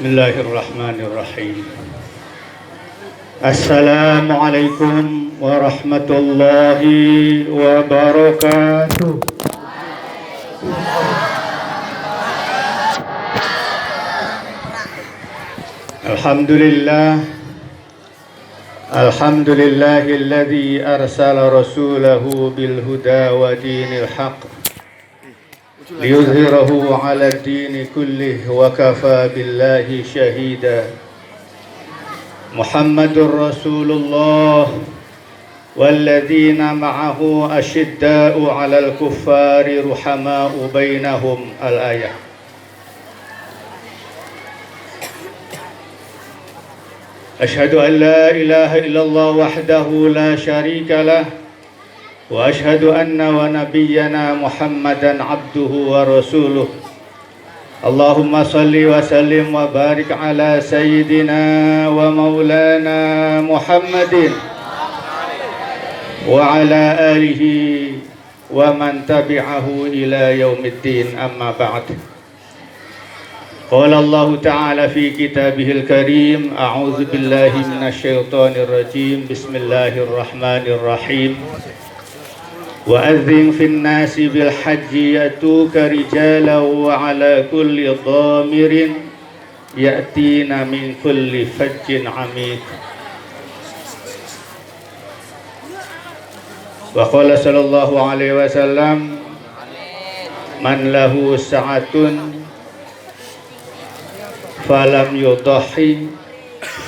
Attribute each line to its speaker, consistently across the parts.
Speaker 1: Bismillahirrahmanirrahim. Assalamualaikum warahmatullahi wabarakatuh. Alhamdulillah. Alhamdulillahilladzi arsala rasulahu bil huda wa dinil haqq liyuzhirahu 'ala ad-dini kullih wa kafa billahi shahida. Muhammadur Rasulullah walladzina ma'ahu asyidda'u 'alal kuffari ruhama'u bainahum al-ayah. Asyhadu an la ilaha illallah wahdahu la syarika lah wa asyhadu anna wa nabiyyana Muhammadan abduhu wa rasuluh. Allahumma salli wa sallim wa barik ala sayyidina wa maulana Muhammadin wa ala alihi wa man tabi'ahu ila yaumiddin, amma ba'd. Qala Allah Ta'ala fi kitabihil karim, a'udzu billahi minasyaitonir rajim, bismillahirrahmanirrahim. Wa adzin fin nasi bil hajji yatuka rijalan wa ala kulli dhamirin ya'tina min kulli fajjin 'amiq. Wa qala sallallahu alaihi wasallam, man lahu sa'atun falam yudhi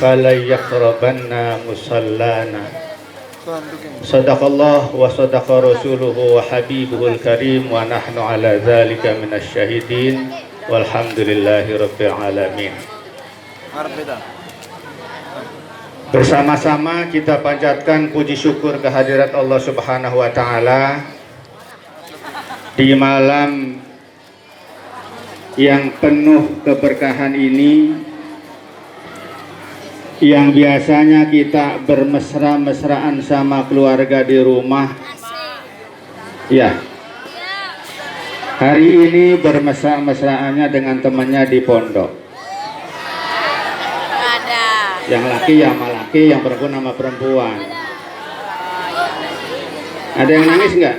Speaker 1: falayaqrabanna musallana. Sadaqallah wa sadaqa rasuluhu wa habibuhul karim wa nahnu ala dzalika minasyahidin walhamdulillahi rabbil alamin. Bersama-sama kita panjatkan puji syukur kehadirat Allah Subhanahu wa taala di malam yang penuh keberkahan ini, yang biasanya kita bermesra-mesraan sama keluarga di rumah. Ya, hari ini bermesra-mesraannya dengan temannya di pondok. Yang laki ya sama laki, yang perempuan sama perempuan. Ada yang nangis nggak?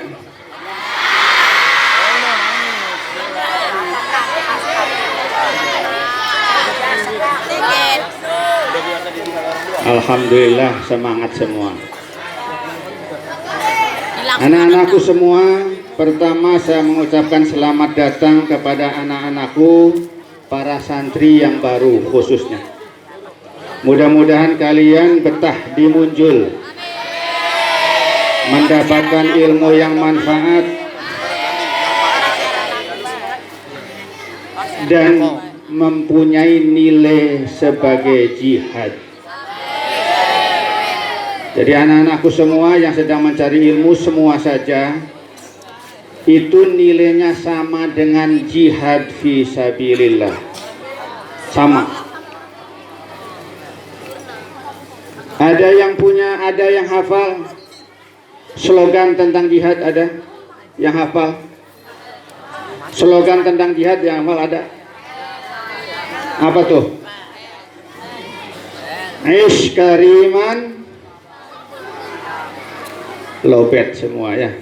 Speaker 1: Alhamdulillah, semangat semua. Anak-anakku semua, pertama saya mengucapkan selamat datang kepada anak-anakku, para santri yang baru khususnya. Mudah-mudahan kalian betah di Munjul, mendapatkan ilmu yang manfaat dan mempunyai nilai sebagai jihad. Jadi anak-anakku semua yang sedang mencari ilmu, semua saja itu nilainya sama dengan jihad fi sabilillah. Sama. Ada yang punya, ada yang hafal slogan tentang jihad, ada yang hafal slogan tentang jihad, yang hafal ada. Apa tuh? Aish kariman. Lobet semua ya.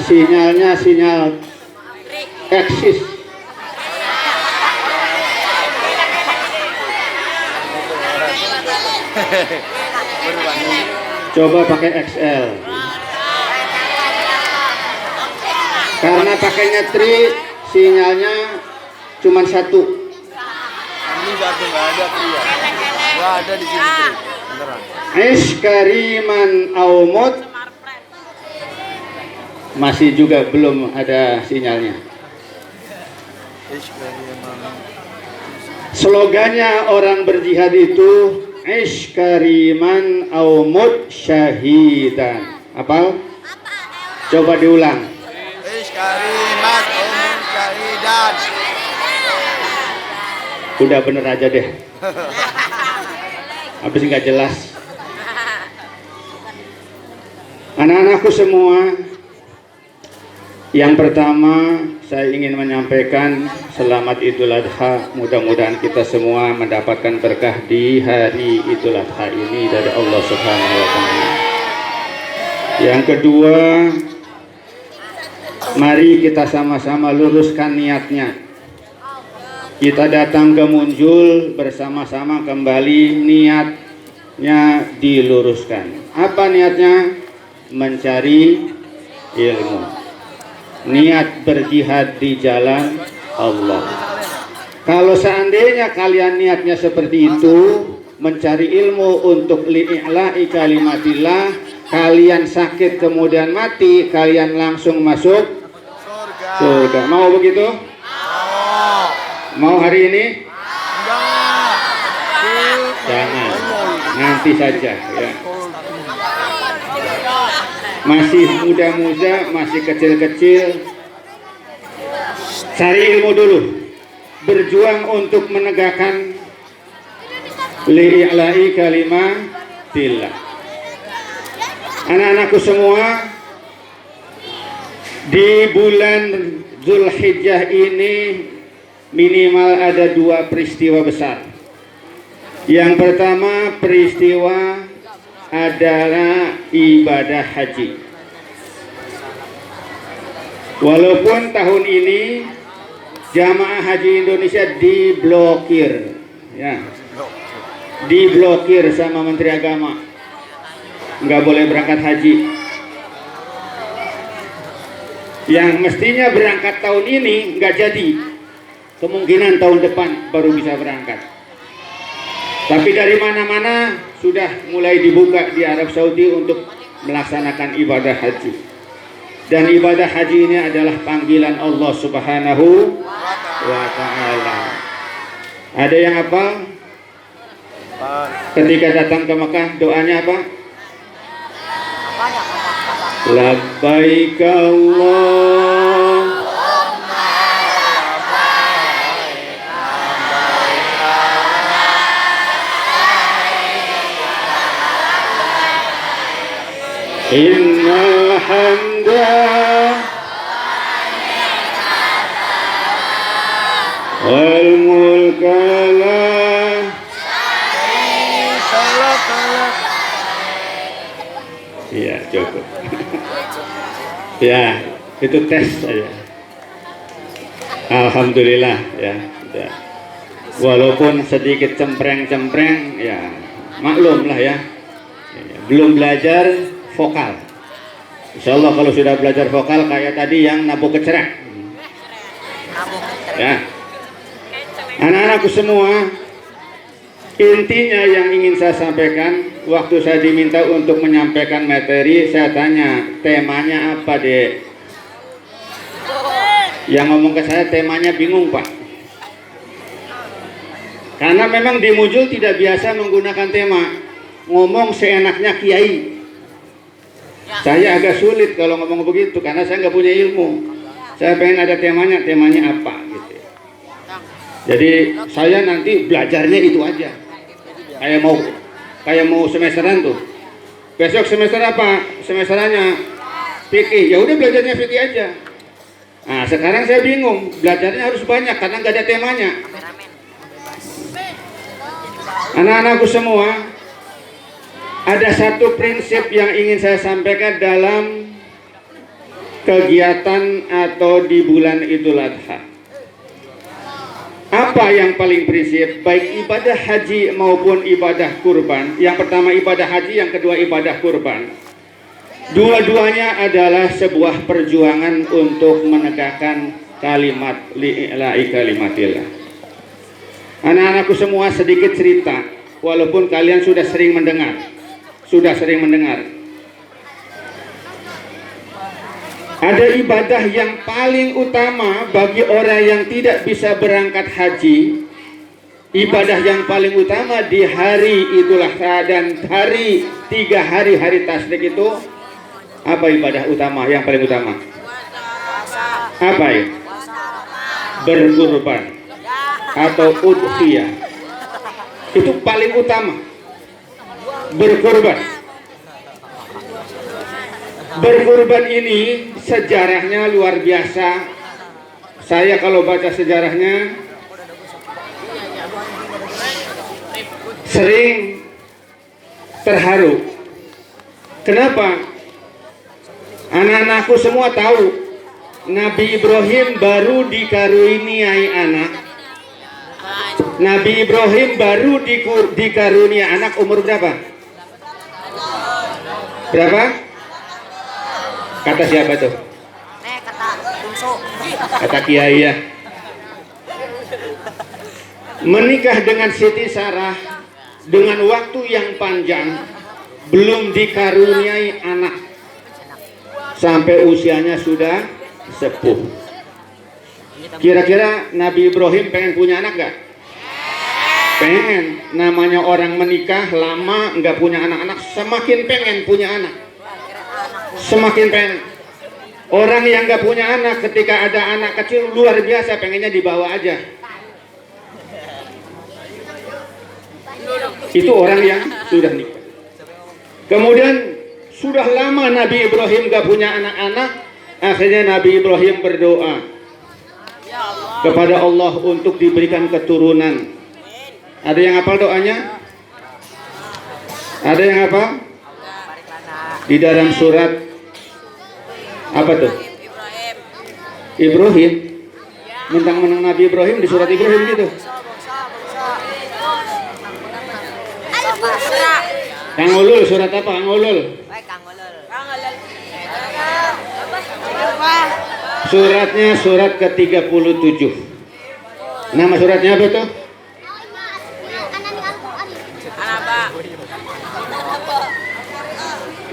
Speaker 1: Sinyalnya sinyal eksis. Coba pakai XL. Karena pakainya tri, sinyalnya cuma satu.
Speaker 2: Ini satu, nggak ada tri ya. Nggak ada di sini tri. Beneran.
Speaker 1: Aish kariman aumut. Masih juga belum ada sinyalnya. Slogannya orang berjihad itu Aish kariman aumut syahidan. Apal? Coba diulang.
Speaker 2: Aish kariman aumut syahidan.
Speaker 1: Udah bener aja deh. Habis nggak jelas. Anak-anakku semua, yang pertama saya ingin menyampaikan selamat Idul Adha. Mudah-mudahan kita semua mendapatkan berkah di hari Idul Adha ini dari Allah Subhanahu wa Ta'ala. Yang kedua, mari kita sama-sama luruskan niatnya. Kita datang ke Munjul bersama-sama kembali, niatnya diluruskan. Apa niatnya? Mencari ilmu, niat berjihad di jalan Allah. Kalau seandainya kalian niatnya seperti itu, mencari ilmu untuk li'i'la'i kalimatillah, kalian sakit kemudian mati, kalian langsung masuk surga. Mau begitu? Mau hari ini? Jangan, nanti saja ya. Masih muda-muda, masih kecil-kecil, cari ilmu dulu, berjuang untuk menegakkan li'i'la'i kalimatillah. Anak-anakku semua, di bulan Zulhijjah ini minimal ada 2 peristiwa besar. Yang pertama, peristiwa adalah ibadah haji. Walaupun tahun ini jamaah haji Indonesia diblokir, ya, diblokir sama Menteri Agama, nggak boleh berangkat haji. Yang mestinya berangkat tahun ini nggak jadi, kemungkinan tahun depan baru bisa berangkat. Tapi dari mana-mana sudah mulai dibuka di Arab Saudi untuk melaksanakan ibadah haji. Dan ibadah haji ini adalah panggilan Allah Subhanahu wa Ta'ala. Ada yang apa? Ketika datang ke Mekah, doanya apa? Labbaik Allah. Innal hamda wal mulka la ya cukup. Ya, itu tes saja. Alhamdulillah ya. Walaupun sedikit cempreng-cempreng ya, maklum lah ya. Belum belajar vokal. Insya Allah kalau sudah belajar vokal kayak tadi yang nabuk kecerak. Ya, anak-anakku semua, intinya yang ingin saya sampaikan, waktu saya diminta untuk menyampaikan materi, saya tanya temanya apa, Dek? Yang ngomong ke saya temanya bingung, Pak. Karena memang di Munjul tidak biasa menggunakan tema, ngomong seenaknya kiai. Saya agak sulit kalau ngomong begitu karena saya nggak punya ilmu. Saya pengen ada temanya apa gitu. Jadi saya nanti belajarnya itu aja. Kayak mau semesteran tuh. Besok semester apa? Semesterannya fikih. Ya udah belajarnya fikih aja. Nah sekarang saya bingung. Belajarnya harus banyak karena nggak ada temanya. Anak-anakku semua, ada satu prinsip yang ingin saya sampaikan dalam kegiatan atau di bulan Idul Adha. Apa yang paling prinsip? Baik ibadah haji maupun ibadah kurban. Yang pertama ibadah haji, yang kedua ibadah kurban. Dua-duanya adalah sebuah perjuangan untuk menegakkan kalimat li'i'la'i kalimatillah. Anak-anakku semua sedikit cerita, walaupun kalian sudah sering mendengar. Ada ibadah yang paling utama bagi orang yang tidak bisa berangkat haji. Ibadah yang paling utama di hari Idul Adha dan 3 hari tasyrik itu, apa ibadah utama yang paling utama? Apa ya? Berkurban atau udhiyah. Itu paling utama. Berkurban ini sejarahnya luar biasa. Saya kalau baca sejarahnya sering terharu. Kenapa? Anak-anakku semua tahu Nabi Ibrahim baru dikaruniai anak. Nabi Ibrahim baru dikaruniai anak umur berapa? Berapa? Kata siapa tuh?
Speaker 3: Kata Bungsu.
Speaker 1: Kata Kiai ya. Menikah dengan Siti Sarah dengan waktu yang panjang, belum dikaruniai anak, sampai usianya sudah sepuh. Kira-kira Nabi Ibrahim pengen punya anak gak? Pengen. Namanya orang menikah lama nggak punya anak-anak, semakin pengen punya anak, semakin pengen. Orang yang nggak punya anak ketika ada anak kecil luar biasa pengennya dibawa aja. Itu orang yang sudah nikah. Kemudian sudah lama Nabi Ibrahim nggak punya anak-anak. Akhirnya Nabi Ibrahim berdoa kepada Allah untuk diberikan keturunan. Ada yang hafal doanya? Ada yang hafal? Di dalam surat apa tuh? Ibrahim. Mentang-mentang Nabi Ibrahim di surat Ibrahim gitu. Kang Ulul, surat apa? Kang Ulul. Suratnya surat ke-37. Nama suratnya apa tuh?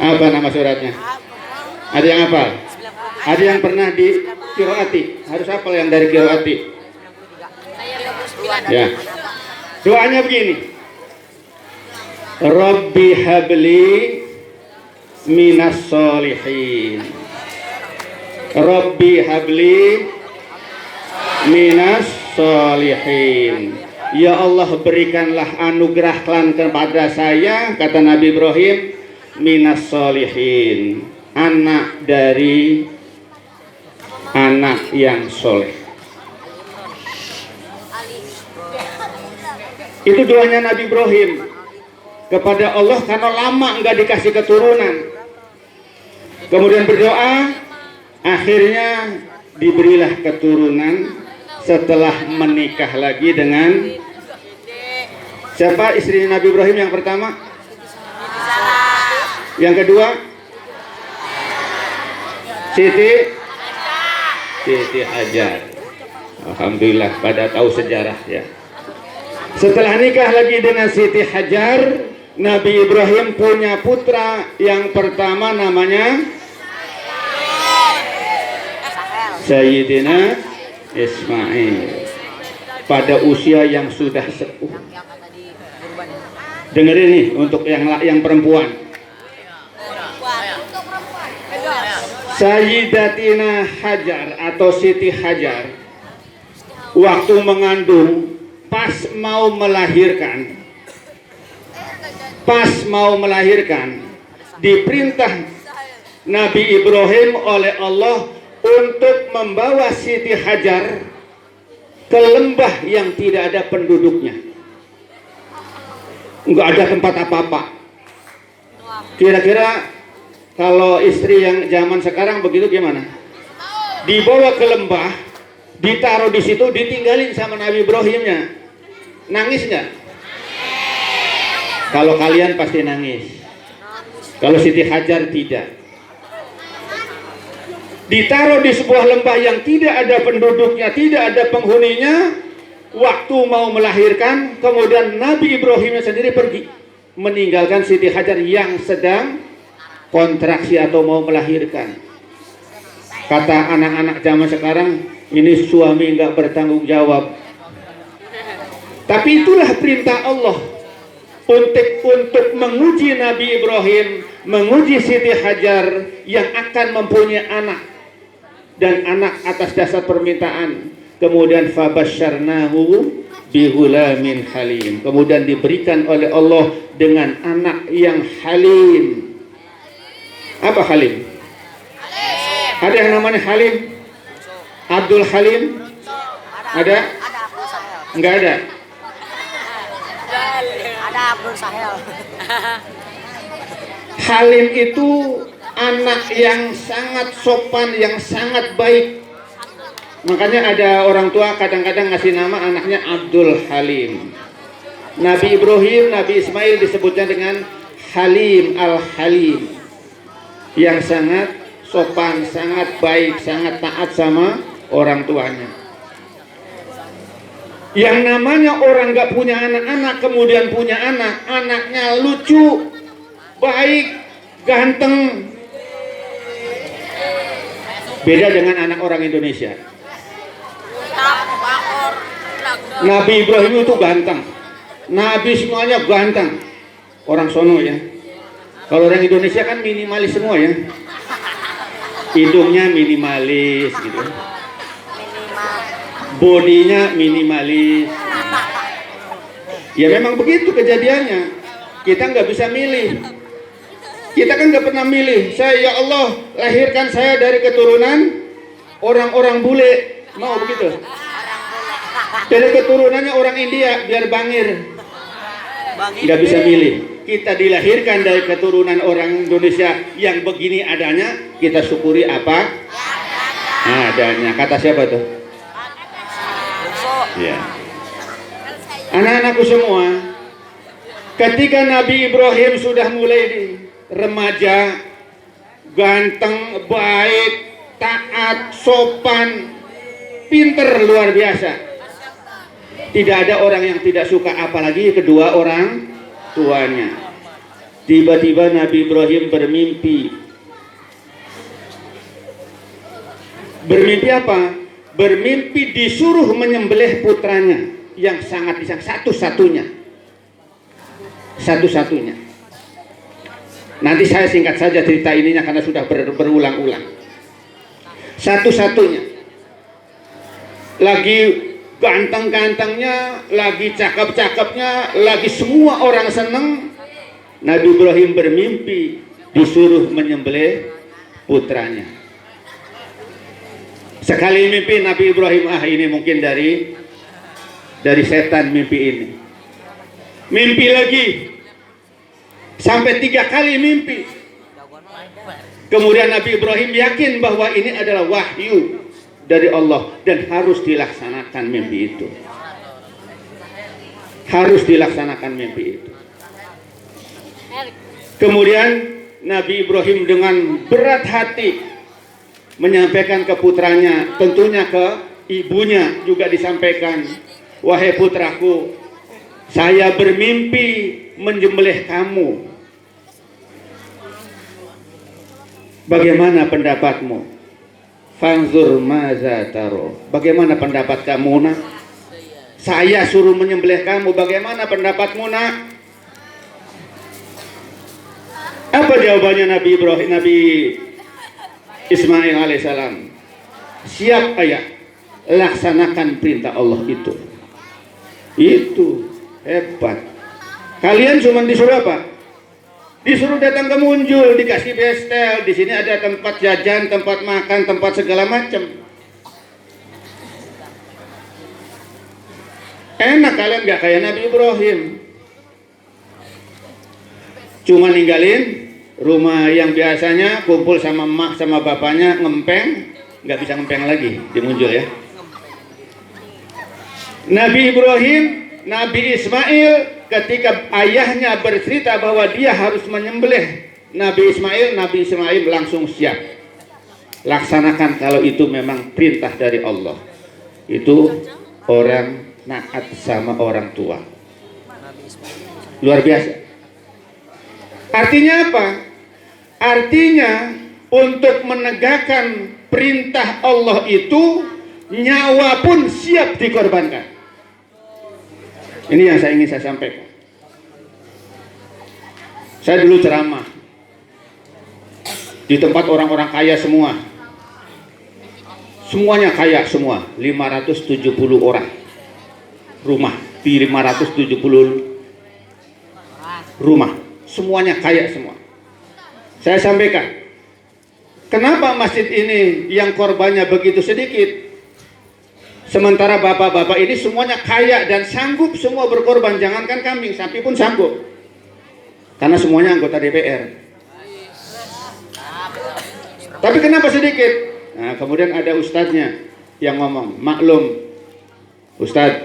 Speaker 1: Apa nama suratnya? Ada yang hafal? Ada yang pernah di qiraati? Harus hafal yang dari qiraati. Ya. Doanya begini. Rabbi habli minas solihin. Rabbi habli minas solihin. Ya Allah, berikanlah anugerahkan kepada saya, kata Nabi Ibrahim, minas solihin, anak dari anak yang soleh. Itu doanya Nabi Ibrahim kepada Allah karena lama enggak dikasih keturunan. Kemudian berdoa, akhirnya diberilah keturunan setelah menikah lagi dengan siapa? Istrinya Nabi Ibrahim yang pertama? Yang kedua? Siti Hajar. Alhamdulillah pada tahu sejarah ya. Setelah nikah lagi dengan Siti Hajar, Nabi Ibrahim punya putra yang pertama namanya Sayyidina Ismail pada usia yang sudah sepuh. Dengerin nih untuk yang perempuan. Sayyidatina Hajar atau Siti Hajar waktu mengandung, pas mau melahirkan, diperintah Nabi Ibrahim oleh Allah untuk membawa Siti Hajar ke lembah yang tidak ada penduduknya, nggak ada tempat apa-apa. Kira-kira kalau istri yang zaman sekarang begitu gimana? Dibawa ke lembah, ditaruh di situ, ditinggalin sama Nabi Ibrahimnya. Nangis nggak? Kalau kalian pasti nangis. Kalau Siti Hajar tidak. Ditaruh di sebuah lembah yang tidak ada penduduknya, tidak ada penghuninya. Waktu mau melahirkan, kemudian Nabi Ibrahimnya sendiri pergi meninggalkan Siti Hajar yang sedang kontraksi atau mau melahirkan. Kata anak-anak zaman sekarang, ini suami nggak bertanggung jawab. Tapi itulah perintah Allah untuk menguji Nabi Ibrahim, menguji Siti Hajar yang akan mempunyai anak, dan anak atas dasar permintaan. Kemudian fabasyarnahu bihulamin halim. Kemudian diberikan oleh Allah dengan anak yang halim. Apa Halim? Ada yang namanya Halim? Abdul Halim? Ada?
Speaker 3: Ada Abdul Sahel.
Speaker 1: Enggak ada.
Speaker 3: Ada Abdul Sahel.
Speaker 1: Halim itu anak yang sangat sopan, yang sangat baik. Makanya ada orang tua kadang-kadang ngasih nama anaknya Abdul Halim. Nabi Ibrahim, Nabi Ismail disebutnya dengan Halim Al-Halim, yang sangat sopan, sangat baik, sangat taat sama orang tuanya. Yang namanya orang gak punya anak-anak kemudian punya anak, anaknya lucu, baik, ganteng. Beda dengan anak orang Indonesia. Nabi Ibrahim itu ganteng, Nabi semuanya ganteng. Orang sono ya. Kalau orang Indonesia kan minimalis semua ya. Hidungnya minimalis gitu. Bodinya minimalis. Ya memang begitu kejadiannya. Kita nggak bisa milih. Kita kan nggak pernah milih. Saya, ya Allah, lahirkan saya dari keturunan orang-orang bule. Mau begitu? Dari keturunannya orang India biar bangir. Nggak bisa milih. Kita dilahirkan dari keturunan orang Indonesia yang begini adanya, kita syukuri apa adanya. Kata siapa tuh? Ya. Anak-anakku semua, ketika Nabi Ibrahim sudah mulai di remaja, ganteng, baik, taat, sopan, pinter luar biasa. Tidak ada orang yang tidak suka, apalagi kedua orang tuanya. Tiba-tiba Nabi Ibrahim bermimpi. Bermimpi apa? Bermimpi disuruh menyembelih putranya yang sangat disayang, satu-satunya. Satu-satunya. Nanti saya singkat saja cerita ininya karena sudah berulang-ulang. Satu-satunya. Lagi ganteng-gantengnya, lagi cakep-cakepnya, lagi semua orang seneng. Nabi Ibrahim bermimpi disuruh menyembelih putranya. Sekali mimpi Nabi Ibrahim, ini mungkin dari setan mimpi ini. Mimpi lagi sampai 3 kali mimpi. Kemudian Nabi Ibrahim yakin bahwa ini adalah wahyu dari Allah dan harus dilaksanakan mimpi itu. Harus dilaksanakan mimpi itu. Kemudian Nabi Ibrahim dengan berat hati menyampaikan ke putranya, tentunya ke ibunya juga disampaikan, wahai putraku, saya bermimpi menyembelih kamu. Bagaimana pendapatmu? Fanzur maza taro. Bagaimana pendapat kamu, nak? Saya suruh menyembelih kamu, bagaimana pendapatmu, nak? Apa jawabannya Nabi Ibrahim, Nabi Ismail alaihissalam? Siap ayah, laksanakan perintah Allah itu. Itu hebat. Kalian cuma disuruh apa? Disuruh datang ke Munjul, dikasih bestel, di sini ada tempat jajan, tempat makan, tempat segala macam. Enak kalian gak kayak Nabi Ibrahim. Cuma ninggalin rumah yang biasanya kumpul sama emak sama bapaknya ngempeng, nggak bisa ngempeng lagi di Munjul ya. Nabi Ibrahim, Nabi Ismail, ketika ayahnya bercerita bahwa dia harus menyembelih Nabi Ismail langsung siap. Laksanakan kalau itu memang perintah dari Allah. Itu orang naat sama orang tua. Luar biasa. Artinya apa? Artinya untuk menegakkan perintah Allah itu nyawa pun siap dikorbankan. Ini yang ingin saya sampaikan. Saya dulu ceramah di tempat orang-orang kaya semua. Semuanya kaya semua, 570 orang. Rumah di 570 rumah. Semuanya kaya semua. Saya sampaikan, kenapa masjid ini yang korbannya begitu sedikit? Sementara bapak-bapak ini semuanya kaya dan sanggup semua berkorban. Jangankan kambing, sapi pun sanggup. Karena semuanya anggota DPR. Tapi kenapa sedikit? Nah, kemudian ada ustadznya yang ngomong, maklum ustadz,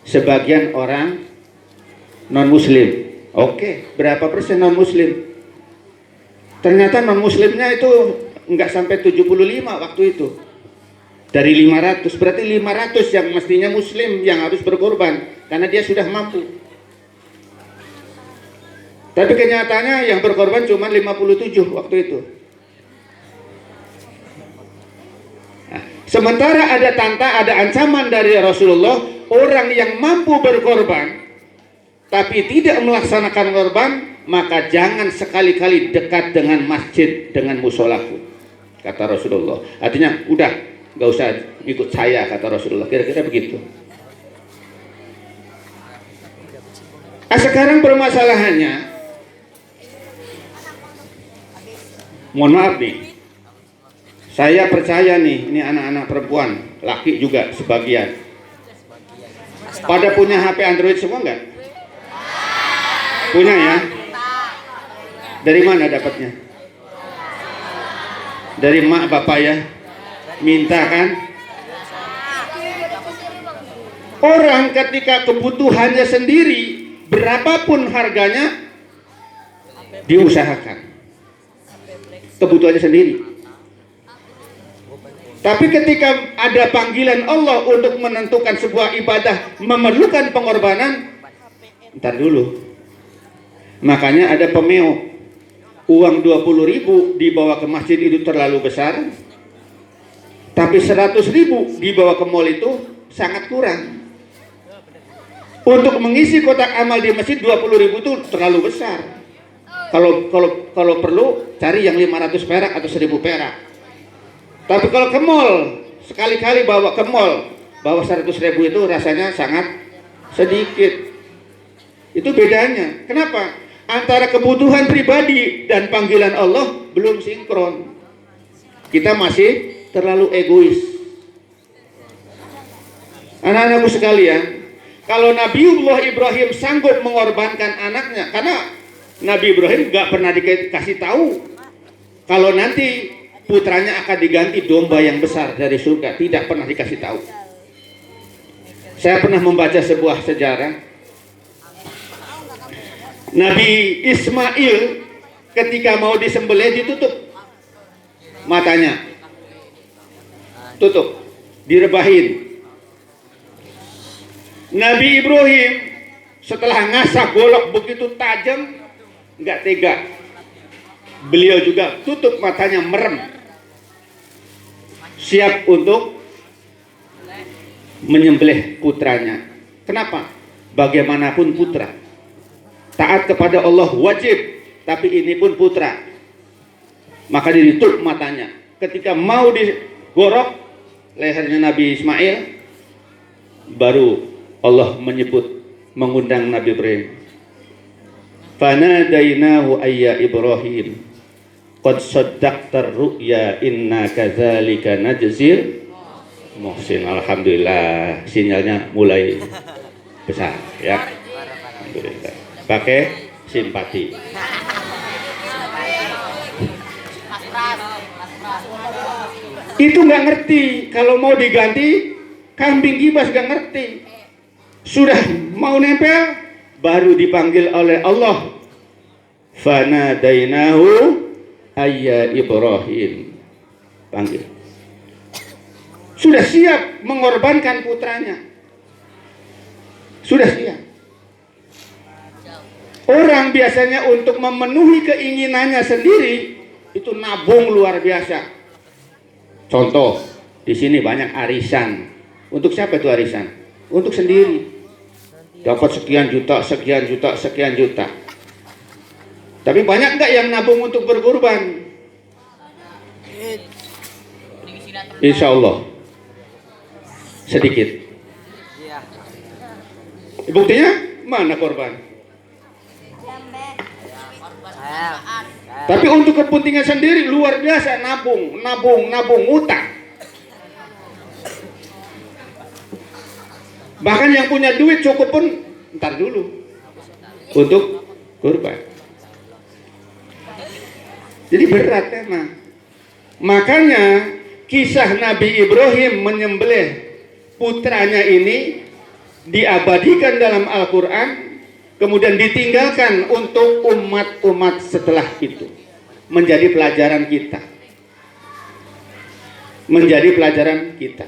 Speaker 1: sebagian orang non-muslim. Oke, berapa persen non-muslim? Ternyata non-muslimnya itu nggak sampai 75 waktu itu. Dari 500, berarti 500 yang mestinya muslim yang harus berkorban karena dia sudah mampu. Tapi kenyataannya yang berkorban cuma 57 waktu itu. Nah, sementara ada ancaman dari Rasulullah, orang yang mampu berkorban tapi tidak melaksanakan korban, maka jangan sekali-kali dekat dengan masjid, dengan musolaku, kata Rasulullah. Artinya udah nggak usah ikut saya, kata Rasulullah. Kira-kira begitu. Nah, sekarang permasalahannya, mohon maaf nih, saya percaya nih, ini anak-anak perempuan, laki juga sebagian, pada punya HP Android semua nggak? Punya ya? Dari mana dapatnya? Dari mak bapak ya? Minta kan? Orang ketika kebutuhannya sendiri, berapapun harganya, diusahakan. Kebutuhannya sendiri. Tapi ketika ada panggilan Allah untuk menentukan sebuah ibadah memerlukan pengorbanan, ntar dulu. Makanya ada pemeo, uang 20.000 dibawa ke masjid itu terlalu besar, tapi 100.000 dibawa ke mall itu sangat kurang. Untuk mengisi kotak amal di masjid 20.000 itu terlalu besar. Kalau perlu cari yang 500 perak atau 1.000 perak. Tapi kalau ke mall, sekali-kali bawa ke mall, bawa 100.000 itu rasanya sangat sedikit. Itu bedanya. Kenapa? Antara kebutuhan pribadi dan panggilan Allah belum sinkron. Kita masih terlalu egois. Anak-anakku sekalian, kalau Nabiullah Ibrahim sanggup mengorbankan anaknya, karena Nabi Ibrahim gak pernah dikasih tahu kalau nanti putranya akan diganti domba yang besar dari surga, tidak pernah dikasih tahu. Saya pernah membaca sebuah sejarah. Nabi Ismail ketika mau disembelih ditutup matanya, tutup, direbahin. Nabi Ibrahim setelah ngasah golok begitu tajam, nggak tega, beliau juga tutup matanya, merem, siap untuk menyembelih putranya. Kenapa? Bagaimanapun putra, taat kepada Allah wajib, tapi ini pun putra. Maka ditutup matanya. Ketika mau digorok lehernya Nabi Ismail, baru Allah mengundang Nabi Ibrahim. Fanadainahu ayya Ibrahim, qad saddaqtar ru'ya inna kadzalika najzil muhsin. Alhamdulillah, sinyalnya mulai besar ya. Alhamdulillah. Pakai simpati. Itu nggak ngerti. Kalau mau diganti kambing gibas nggak ngerti. Sudah mau nempel, baru dipanggil oleh Allah. Fanadainahu ayya Ibrahim. Panggil. Sudah siap mengorbankan putranya. Sudah siap. Orang biasanya untuk memenuhi keinginannya sendiri itu nabung luar biasa. Contoh, di sini banyak arisan. Untuk siapa itu arisan? Untuk sendiri. Dapat sekian juta, sekian juta, sekian juta. Tapi banyak nggak yang nabung untuk berkurban? Insya Allah sedikit. Buktinya mana korban? Tapi untuk kepentingan sendiri luar biasa, nabung, utang. Bahkan yang punya duit cukup pun ntar dulu untuk kurban. Jadi berat emang. Makanya kisah Nabi Ibrahim menyembelih putranya ini diabadikan dalam Al-Quran, kemudian ditinggalkan untuk umat-umat setelah itu. Menjadi pelajaran kita. Menjadi pelajaran kita.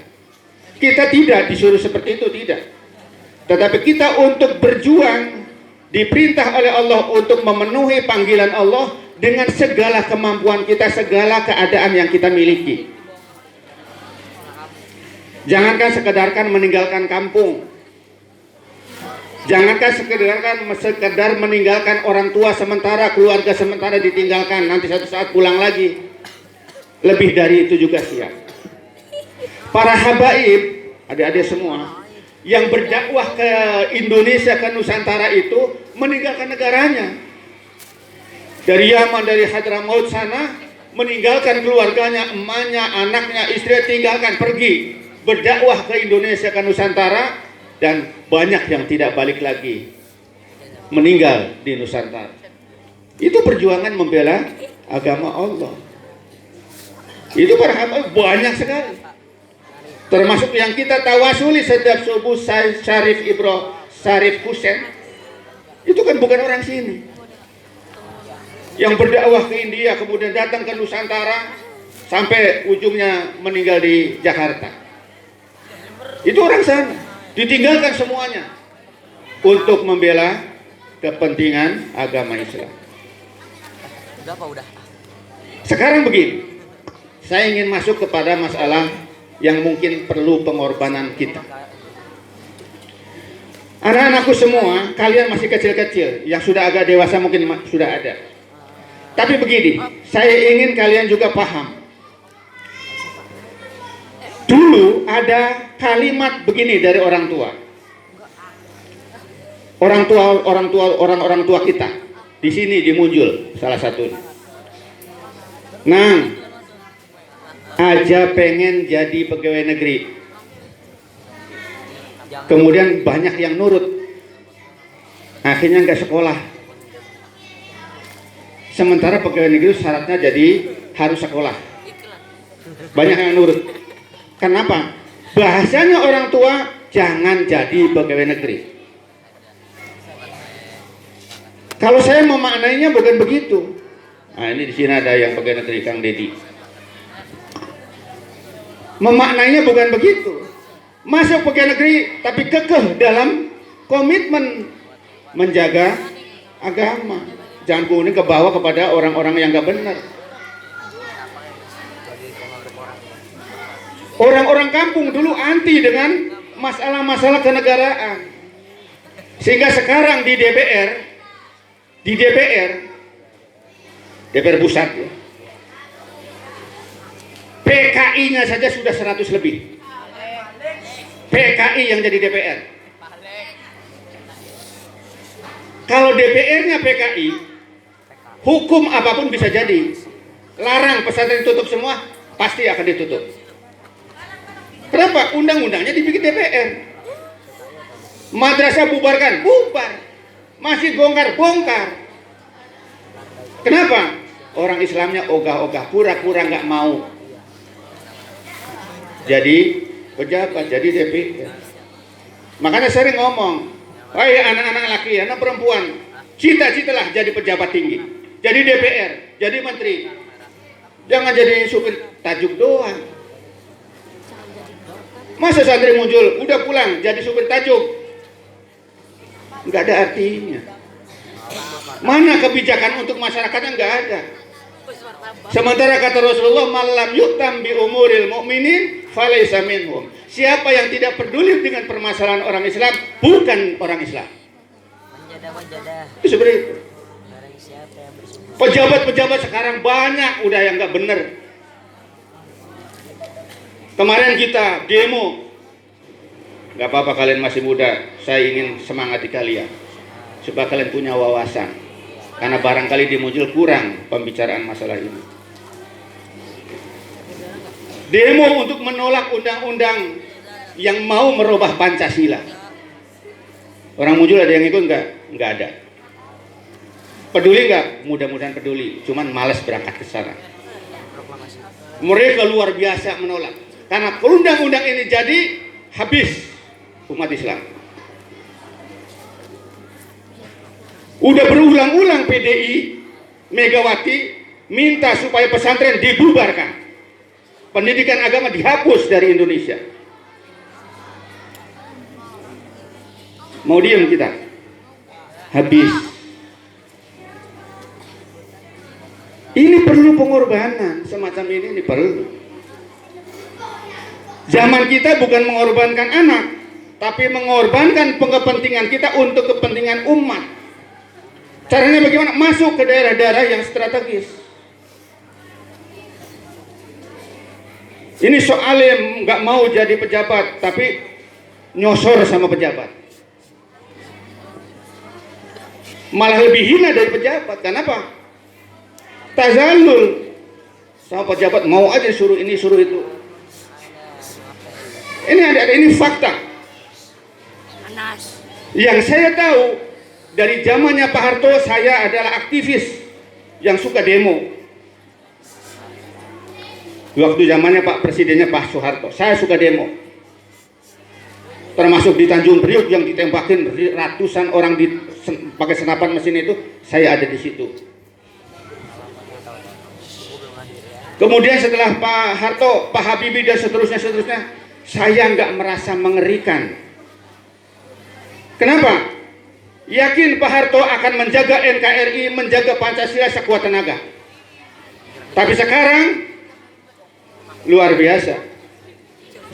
Speaker 1: Kita tidak disuruh seperti itu, tidak. Tetapi kita untuk berjuang, diperintah oleh Allah untuk memenuhi panggilan Allah dengan segala kemampuan kita, segala keadaan yang kita miliki. Jangankan sekedarkan meninggalkan kampung. Jangankan sekedar meninggalkan orang tua sementara, keluarga sementara ditinggalkan, nanti satu saat pulang lagi. Lebih dari itu juga siap. Para habaib, adik-adik semua, yang berdakwah ke Indonesia, ke Nusantara itu meninggalkan negaranya. Dari Yaman, dari Hadramaut sana, meninggalkan keluarganya, emaknya, anaknya, istrinya, tinggalkan, pergi berdakwah ke Indonesia, ke Nusantara. Dan banyak yang tidak balik lagi, meninggal di Nusantara. Itu perjuangan membela agama Allah. Itu para habaib banyak sekali. Termasuk yang kita tawasuli setiap subuh, Syarif Husain. Itu kan bukan orang sini. Yang berdakwah ke India, kemudian datang ke Nusantara, sampai ujungnya meninggal di Jakarta. Itu orang sana. Ditinggalkan semuanya untuk membela kepentingan agama Islam.
Speaker 2: Udah.
Speaker 1: Sekarang begini, saya ingin masuk kepada masalah yang mungkin perlu pengorbanan kita. Anak-anakku semua, kalian masih kecil-kecil, yang sudah agak dewasa mungkin sudah ada. Tapi begini, saya ingin kalian juga paham. Dulu ada kalimat begini dari orang tua. Orang tua kita di sini di Munjul salah satunya. Nang, aja pengen jadi pegawai negeri. Kemudian banyak yang nurut. Akhirnya nggak sekolah. Sementara pegawai negeri syaratnya jadi harus sekolah. Banyak yang nurut. Kenapa? Bahasanya orang tua, jangan jadi pegawai negeri. Kalau saya memaknainya bukan begitu. Nah, ini di sini ada yang pegawai negeri, Kang Dedi. Memaknainya bukan begitu. Masuk pegawai negeri, tapi kekeh dalam komitmen menjaga agama. Jangan kemudian kebawa kepada orang-orang yang nggak benar. Orang-orang kampung dulu anti dengan masalah-masalah kenegaraan. Sehingga sekarang di DPR pusat ya, PKI-nya saja sudah 100 lebih. PKI yang jadi DPR. Kalau DPR-nya PKI, hukum apapun bisa jadi. Larang pesantren tutup semua, pasti akan ditutup. Kenapa? Undang-undangnya dibikin DPR. Madrasah bubarkan, bubar. Masjid bongkar. Kenapa? Orang Islamnya ogah-ogah, pura-pura nggak mau. Jadi pejabat, jadi DPR. Makanya sering ngomong, wahai anak-anak laki, anak perempuan, cita-citalah jadi pejabat tinggi, jadi DPR, jadi menteri. Jangan jadi supir tajuk doang. Masa santri muncul, udah pulang jadi supir tajuk, nggak ada artinya. Mana kebijakan untuk masyarakatnya? Nggak ada. Sementara kata Rasulullah, malam yuktam bi umuril mu'minin falaysa minhum. Siapa yang tidak peduli dengan permasalahan orang Islam, bukan orang Islam. Itu seperti itu. Pejabat-pejabat sekarang banyak udah yang nggak bener. Kemarin kita demo, nggak apa-apa kalian masih muda, saya ingin semangati kalian supaya kalian punya wawasan, karena barangkali di Munjul kurang pembicaraan masalah ini. Demo untuk menolak undang-undang yang mau merubah Pancasila. Orang muncul ada yang ikut nggak? Nggak ada. Peduli nggak? Mudah-mudahan peduli. Cuman malas berangkat ke sana. Mereka luar biasa menolak. Karena undang-undang ini jadi, habis umat Islam. Udah berulang-ulang PDI, Megawati minta supaya pesantren dibubarkan. Pendidikan agama dihapus dari Indonesia. Mau diam kita? Habis. Ini perlu pengorbanan semacam ini perlu. Zaman kita bukan mengorbankan anak, tapi mengorbankan kepentingan kita untuk kepentingan umat. Caranya bagaimana? Masuk ke daerah-daerah yang strategis. Ini soalnya nggak mau jadi pejabat, tapi nyosor sama pejabat. Malah lebih hina dari pejabat. Kenapa? Tazalul sama pejabat, mau aja suruh ini suruh itu. Ini fakta. Yang saya tahu dari zamannya Pak Harto, saya adalah aktivis yang suka demo. Waktu zamannya Pak Presidennya Pak Soeharto, saya suka demo. Termasuk di Tanjung Priok yang ditembakin ratusan orang pakai senapan mesin itu, saya ada di situ. Kemudian setelah Pak Harto, Pak Habibie dan seterusnya, saya nggak merasa mengerikan. Kenapa? Yakin Pak Harto akan menjaga NKRI, menjaga Pancasila sekuat tenaga. Tapi sekarang luar biasa.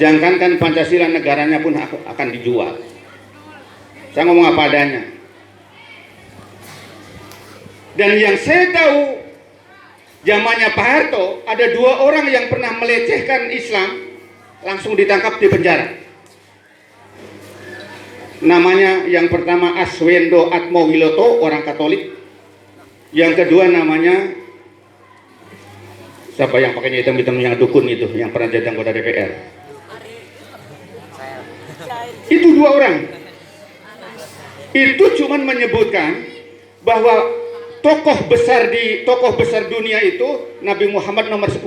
Speaker 1: Jangankan Pancasila, negaranya pun akan dijual. Saya ngomong apa adanya. Dan yang saya tahu, zamannya Pak Harto, ada 2 orang yang pernah melecehkan Islam, langsung ditangkap di penjara. Namanya yang pertama Aswendo Atmowiloto, orang Katolik. Yang kedua namanya siapa yang pakainya hitam-hitam, yang dukun itu, yang pernah jadi anggota DPR. Itu 2 orang. Itu cuman menyebutkan bahwa tokoh besar dunia itu Nabi Muhammad nomor 10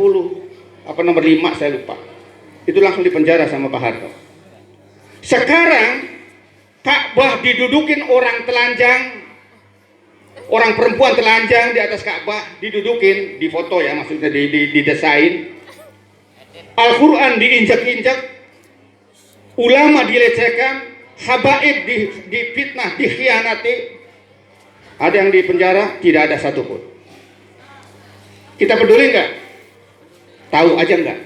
Speaker 1: apa nomor 5 saya lupa. Itu langsung dipenjara sama Pak Harto. Sekarang Ka'bah didudukin orang telanjang, orang perempuan telanjang di atas Ka'bah didudukin, difoto ya, maksudnya didesain. Al-Quran diinjak-injak, ulama dilecehkan, habaib difitnah, dikhianati. Ada yang dipenjara, tidak ada satupun. Kita peduli nggak? Tahu aja nggak?